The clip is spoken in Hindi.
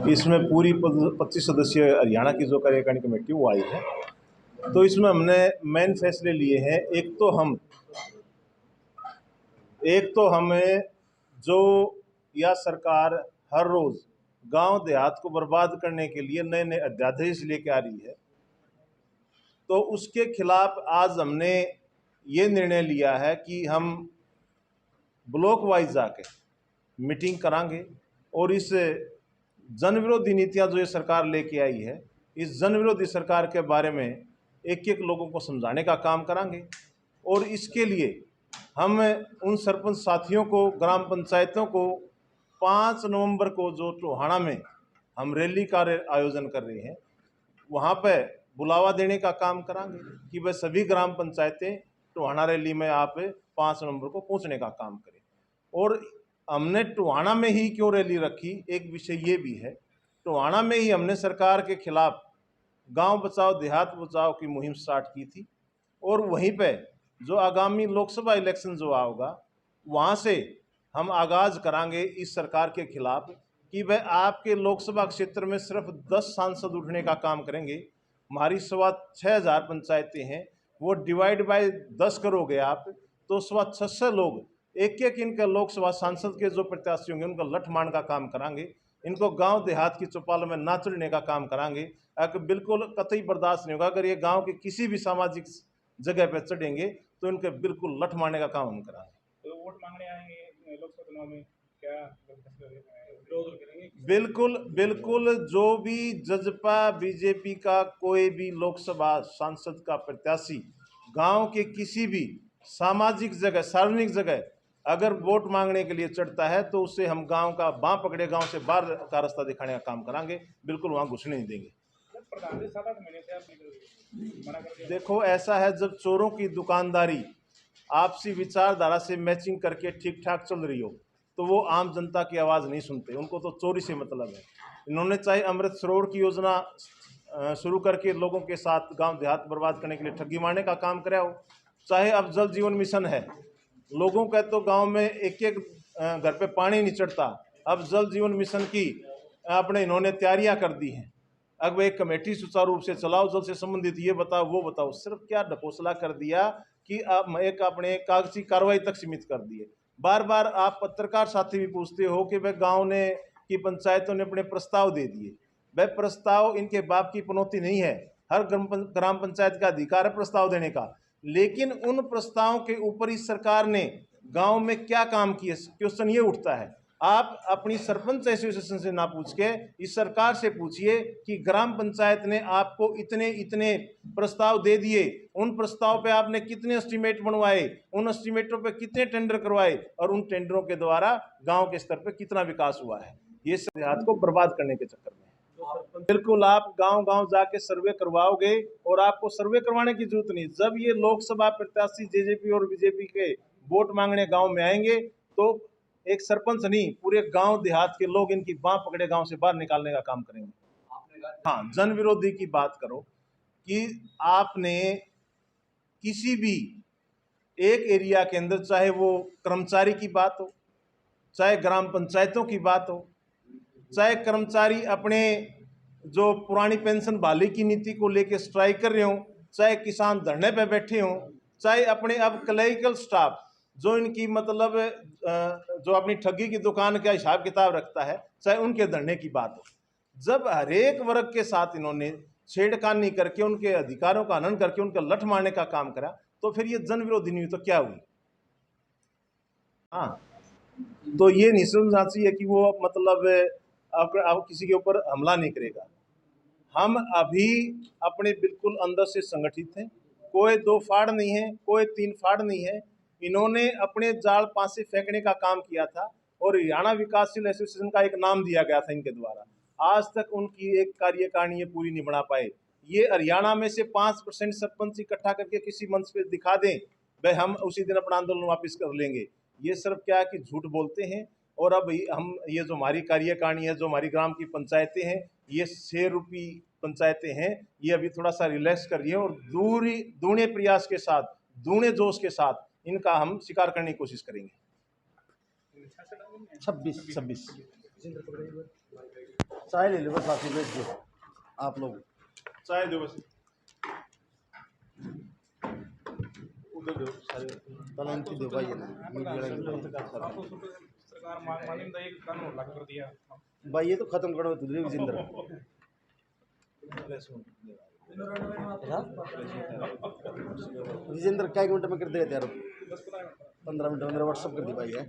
इसमें पूरी 25 सदस्यीय हरियाणा की जो कार्यकारिणी कमेटी वो आई है। तो इसमें हमने मेन फैसले लिए हैं। एक तो हमें जो यह सरकार हर रोज गांव देहात को बर्बाद करने के लिए नए नए अध्यादेश लेके आ रही है, तो उसके खिलाफ आज हमने ये निर्णय लिया है कि हम ब्लॉक वाइज जाके मीटिंग करांगे और इस जन विरोधी नीतियां जो ये सरकार लेके आई है, इस जन विरोधी सरकार के बारे में एक एक लोगों को समझाने का काम करांगे। और इसके लिए हम उन सरपंच साथियों को, ग्राम पंचायतों को 5 नवंबर को जो टोहाना में हम रैली का आयोजन कर रहे हैं, वहाँ पे बुलावा देने का काम करांगे कि वह सभी ग्राम पंचायतें टोहाना रैली में आप 5 नवंबर को पहुँचने का काम करें। और हमने टोहाना में ही क्यों रैली रखी, एक विषय ये भी है, टोहाना में ही हमने सरकार के खिलाफ गांव बचाओ देहात बचाओ की मुहिम स्टार्ट की थी। और वहीं पे जो आगामी लोकसभा इलेक्शन जो होगा, वहाँ से हम आगाज करांगे इस सरकार के खिलाफ कि वह आपके लोकसभा क्षेत्र में सिर्फ 10 सांसद उठने का काम करेंगे। हमारी 6,500 पंचायतें हैं, वो डिवाइड बाय 10 करोगे आप तो 600 लोग एक एक इनके लोकसभा सांसद के जो प्रत्याशी होंगे उनका लठमार का काम करांगे। इनको गांव देहात की चौपाल में ना चढ़ने का काम करांगे। बिल्कुल कतई बर्दाश्त नहीं होगा अगर ये गांव के किसी भी सामाजिक जगह पर चढ़ेंगे तो इनके बिल्कुल लठ मारने का काम हम करांगे। तो वोट मांगने आएंगे लोकसभा चुनाव में, क्या विरोध करेंगे? बिल्कुल बिल्कुल, जो भी जजपा बीजेपी का कोई भी लोकसभा सांसद का प्रत्याशी गांव के किसी भी सामाजिक जगह, सार्वजनिक जगह अगर वोट मांगने के लिए चढ़ता है तो उससे हम गांव का बाँ पकड़े गांव से बाहर का रास्ता दिखाने का काम करांगे। बिल्कुल वहां घुसने नहीं देंगे। देखो ऐसा है, जब चोरों की दुकानदारी आपसी विचारधारा से मैचिंग करके ठीक ठाक चल रही हो तो वो आम जनता की आवाज़ नहीं सुनते, उनको तो चोरी से मतलब है। इन्होंने चाहे अमृत सरोवर की योजना शुरू करके लोगों के साथ गांव देहात बर्बाद करने के लिए ठगी मारने का काम कराया हो, चाहे अब जल जीवन मिशन है, लोगों का तो गांव में एक एक घर पे पानी नहीं चढ़ता, अब जल जीवन मिशन की अपने इन्होंने तैयारियां कर दी हैं। अब एक कमेटी सुचारू रूप से चलाओ, जल से संबंधित ये बताओ वो बताओ, सिर्फ क्या ढकोसला कर दिया कि आप एक अपने कागजी कार्रवाई तक सीमित कर दिए। बार बार आप पत्रकार साथी भी पूछते हो कि वह गांव ने की पंचायतों ने अपने प्रस्ताव दे दिए। वह प्रस्ताव इनके बाप की पनौती नहीं है, हर ग्राम पंचायत का अधिकार है प्रस्ताव देने का, लेकिन उन प्रस्तावों के ऊपर इस सरकार ने गांव में क्या काम किए, क्वेश्चन ये उठता है। आप अपनी सरपंच एसोसिएशन से ना पूछ के इस सरकार से पूछिए कि ग्राम पंचायत ने आपको इतने इतने प्रस्ताव दे दिए, उन प्रस्ताव पे आपने कितने एस्टीमेट बनवाए, उन एस्टीमेटों पे कितने टेंडर करवाए और उन टेंडरों के द्वारा गांव के स्तर पे कितना विकास हुआ है। ये देहात को बर्बाद करने के चक्कर में। बिल्कुल आप गांव गांव जाके सर्वे करवाओगे और आपको सर्वे करवाने की जरूरत नहीं। जब ये लोकसभा प्रत्याशी जेजेपी और बीजेपी के वोट मांगने गांव में आएंगे तो एक सरपंच नहीं, पूरे गांव देहात के लोग इनकी बांह पकड़े गांव से बाहर निकालने का काम करेंगे। हाँ, जन विरोधी की बात करो कि आपने किसी भी एक एरिया के अंदर, चाहे वो कर्मचारी की बात हो, चाहे ग्राम पंचायतों की बात हो, चाहे कर्मचारी अपने जो पुरानी पेंशन बहाली की नीति को लेकर स्ट्राइक कर रहे हों, चाहे किसान धरने पे बैठे हों, चाहे अपने अब क्लरिकल स्टाफ जो इनकी मतलब जो अपनी ठगी की दुकान का हिसाब किताब रखता है, चाहे उनके धरने की बात हो, जब हरेक वर्ग के साथ इन्होंने छेड़खानी करके उनके अधिकारों का हनन करके उनका लठ मारने का काम करा, तो फिर ये जन विरोधी नहीं हुई तो क्या हुई? हाँ, तो ये नहीं समझना चाहिए कि वो मतलब आप किसी के ऊपर हमला नहीं करेगा। हम अभी अपने बिल्कुल अंदर से संगठित हैं, कोई 2 फाड़ नहीं है, कोई 3 फाड़ नहीं है। इन्होंने अपने जाल पासे फेंकने का काम किया था और हरियाणा विकासशील एसोसिएशन का एक नाम दिया गया था इनके द्वारा, आज तक उनकी एक कार्यकारिणी ये पूरी नहीं बना पाए। ये हरियाणा में से 5% सरपंच इकट्ठा करके किसी मंच पे दिखा दें, भाई हम उसी दिन अपना आंदोलन वापस कर लेंगे। ये सिर्फ क्या है कि झूठ बोलते हैं। और अब हम ये जो हमारी कार्यकारिणी है, जो हमारी ग्राम की पंचायतें हैं, ये 6 रूपी पंचायतें हैं, ये अभी थोड़ा सा रिलैक्स करिए और दूने प्रयास के साथ, दूने जोश के साथ इनका हम शिकार करने की कोशिश करेंगे। 26 चाय ले लो बस, साथ ही भेज दो आप लोग। चाय दो बस, उधर दो सारे। तला इनकी दो भाई है ना, मीडिया आपको सरकार मानी तो एक कानून लागू कर दिया। भाई ये तो खत्म करो तुझे विजेंद्र। विजेंद्र क्या 1 मिनट में कर देगा यार, 15 मिनट में मेरा व्हाट्सअप कर दी भाई है।